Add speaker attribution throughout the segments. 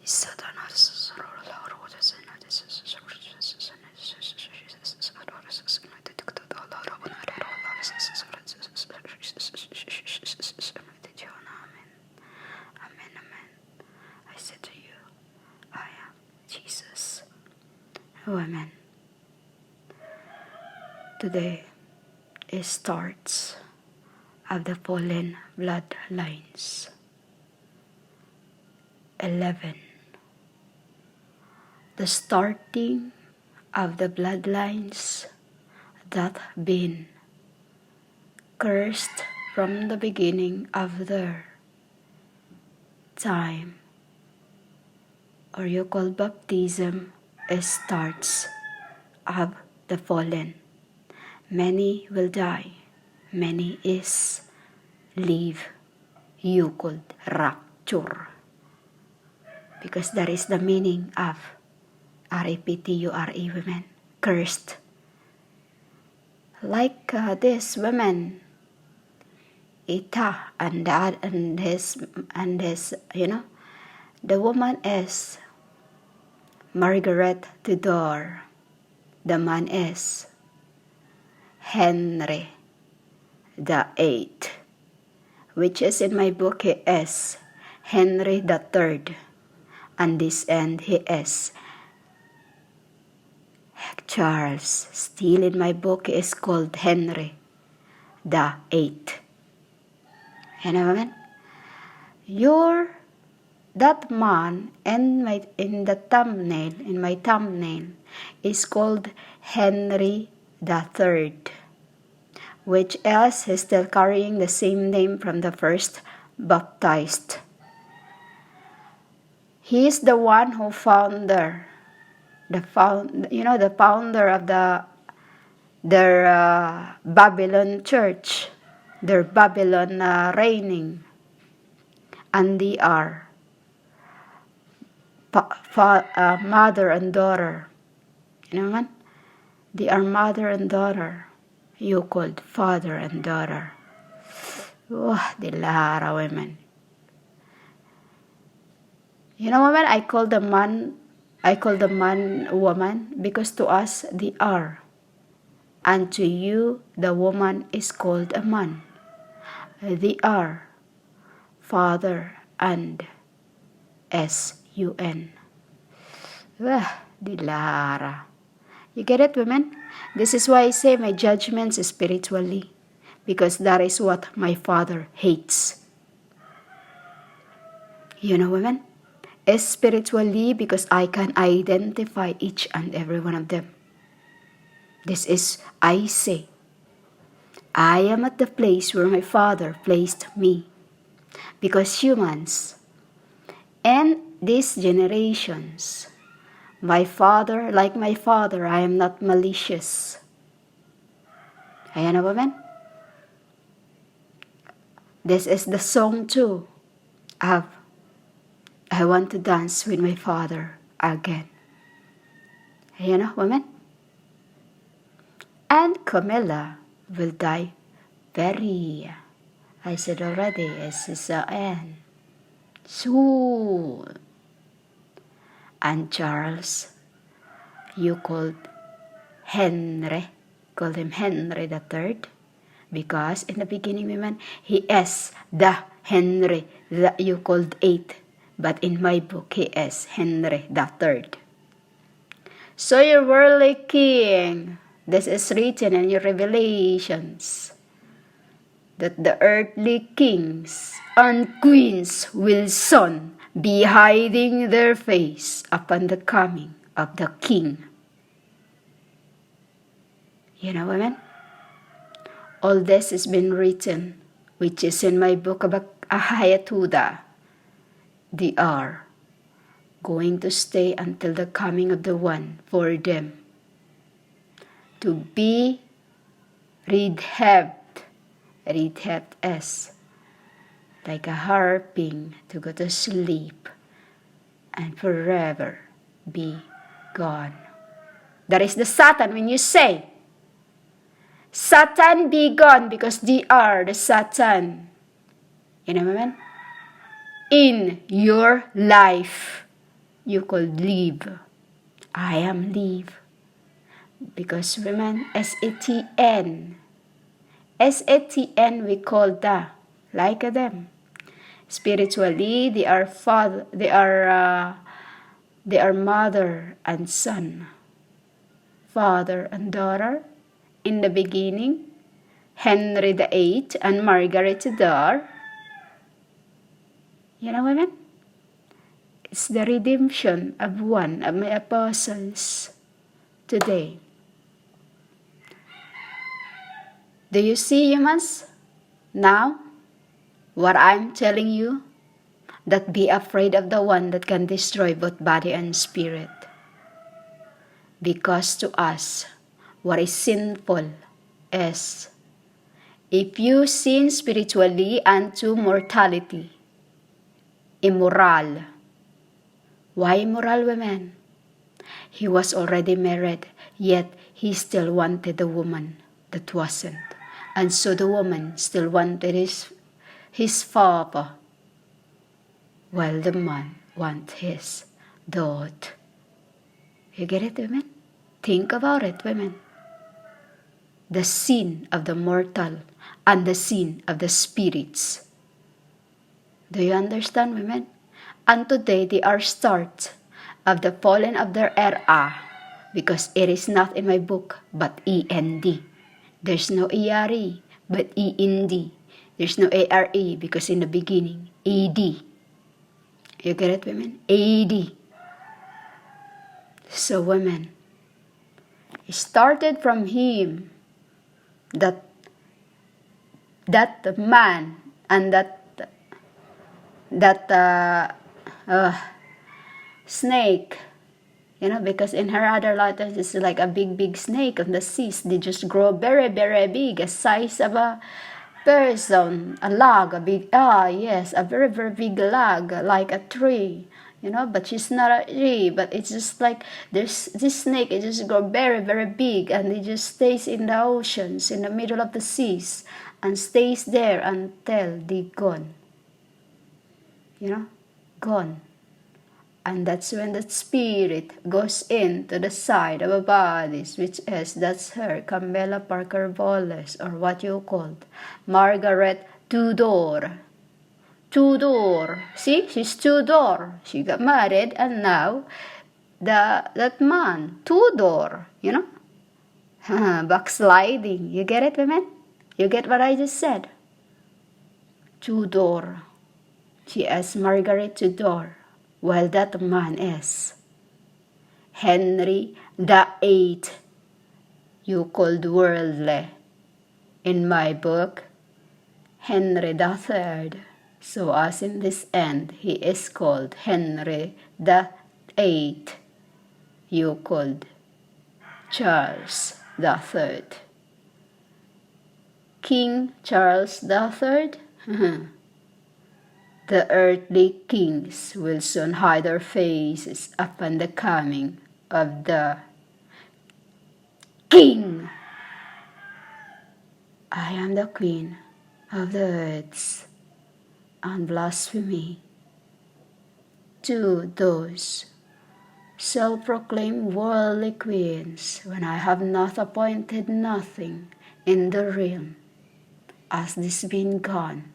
Speaker 1: I said to you, I am Jesus. Oh, amen. Today it starts of the fallen bloodlines. 11. The starting of the bloodlines that been cursed from the beginning of their time, or you call baptism, starts of the fallen. Many will die, many is live. You called rapture, because that is the meaning of R-A-P-T-U-R-E, women, cursed. Like this women, Ita and dad and his, the woman is Margaret Tudor. The man is Henry VIII, which is in my book he is Henry III, and this end he is Charles. Still in my book he is called Henry VIII. And women, that man in my thumbnail is called Henry III, which else is still carrying the same name from the first baptized. He is the one who founder of their Babylon church, their Babylon reigning, and they are mother and daughter. They are mother and daughter. You called father and daughter. Oh, the Lara women. Women, I call the man woman, because to us they are, and to you the woman is called a man. They are father and S-U-N. Dilara. You get it, women? This is why I say my judgments spiritually, because that is what my father hates. Women? Spiritually, because I can identify each and every one of them. This is, I say, I am at the place where my father placed me, because humans and these generations, like my father, I am not malicious. Ayan na, women? This is the song too of I want to dance with my father again. Ayan na, women? And Camilla will die I said already, S-I-N, soon. And Charles, you called him Henry III, because in the beginning, women, he is the Henry that you called VIII, but in my book, he is Henry III. So your worldly king, this is written in your Revelations, that the earthly kings and queens will soon be hiding their face upon the coming of the king. Women? All this has been written, which is in my book about Ahayatuda. They are going to stay until the coming of the one for them to be rehabbed as like a harping to go to sleep and forever be gone. That is the Satan. When you say Satan be gone, because they are the Satan, women, in your life, you could live. I am live. Because women, S-A-T-N. S-A-T-N we call the, like them. Spiritually, they are mother and son, father and daughter. In the beginning, Henry VIII and Margaret Tudor. You know, women? It's the redemption of one of my apostles today. Do you see, humans? Now, what I'm telling you, that be afraid of the one that can destroy both body and spirit. Because to us, what is sinful is, if you sin spiritually unto mortality, immoral. Why immoral, women? He was already married, yet he still wanted the woman that wasn't. And so the woman still wanted his father, while the man wants his daughter. You get it, women? Think about it, women. The sin of the mortal and the sin of the spirits. Do you understand, women? And today they are start of the fallen of their era, because it is not in my book, but E-N-D. There's no E-R-E, but E-N-D. There's no A-R-E, because in the beginning, E-D. You get it, women? A-D. So, women, it started from him, that man and that snake, you know, because in her other letters it's like a big snake on the seas. They just grow very big, a size of a person, a log, a very big log, like a tree, you know. But she's not a tree, but it's just like there's this snake. It just grow very big, and it just stays in the oceans, in the middle of the seas, and stays there until they gone. You know, gone. And that's when the spirit goes into the side of a body, that's her, Camilla Parker Bowles, or what you called Margaret Tudor. Tudor. See, she's Tudor. She got married, and now that man, Tudor, you know, backsliding. You get it, women? You get what I just said? Tudor. She is Margaret Tudor. Well, that man is Henry VIII, you called worldly. In my book, Henry III. So as in this end, he is called Henry VIII, you called Charles III. King Charles III? The earthly kings will soon hide their faces upon the coming of the King. I am the queen of the earths, and blasphemy to those self-proclaimed worldly queens, when I have not appointed nothing in the realm, as this been gone,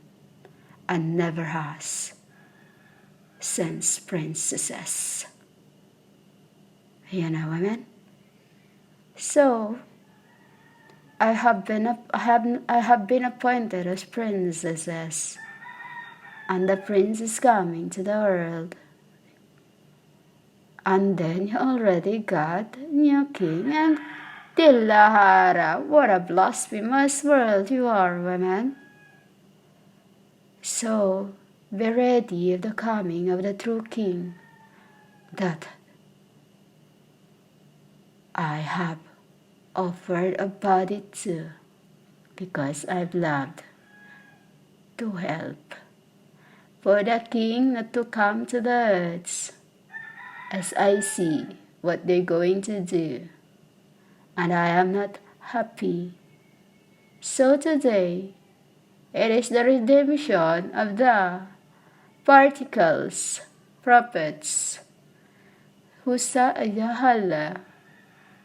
Speaker 1: and never has since princesses. You know, women? So I have been appointed as princesses, and the prince is coming to the world. And then you already got new king and Tillahara. What a blasphemous world you are, women. So be ready of the coming of the true king that I have offered a body to, because I've loved to help for the king not to come to the earth, as I see what they're going to do, and I am not happy. So today, it is the redemption of the particles, prophets, Husayahala,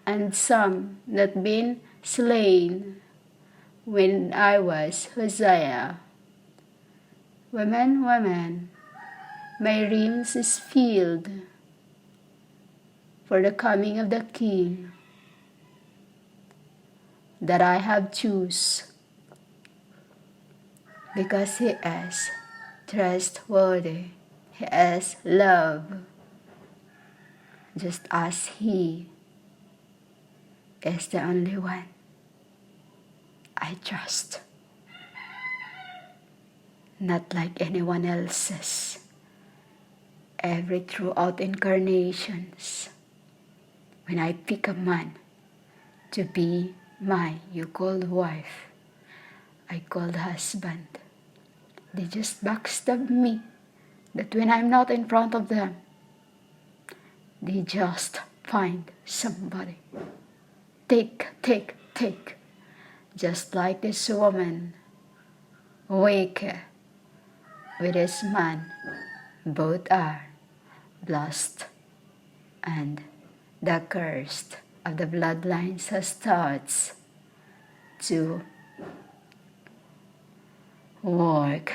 Speaker 1: and some that been slain when I was Hosea. Women, women, my realms is filled for the coming of the King that I have choose, because he is trustworthy, he is love, just as he is the only one I trust, not like anyone else's. Every throughout incarnations, when I pick a man to be my you-called wife, I called husband, they just backstab me, that when I'm not in front of them, they just find somebody. Take. Just like this woman, wake with this man, both are blessed, and the curse of the bloodlines starts to work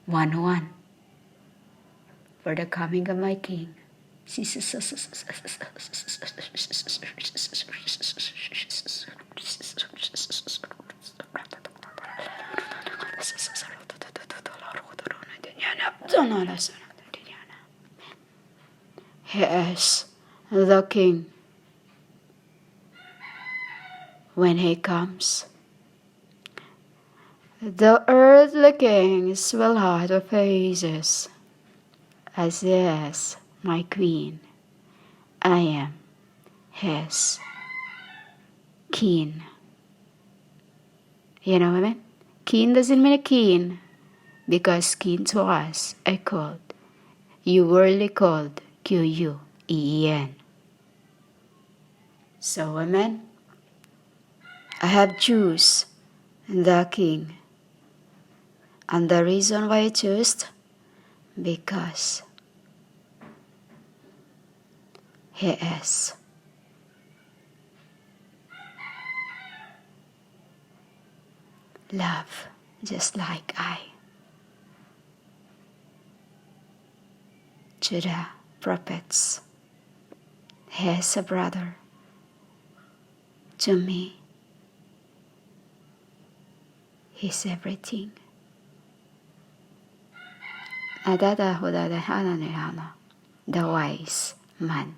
Speaker 1: one for the coming of my King. He is the King. When he comes, the earthly kings will hide their faces, as he is my Queen. I am his king. You know what I mean? King doesn't mean a king, because king to us are called, you worldly called Queen. So women, I have choose the King. And the reason why I choose, because he is love, just like I. To the prophets, he is a brother. To me, he's everything. The wise man.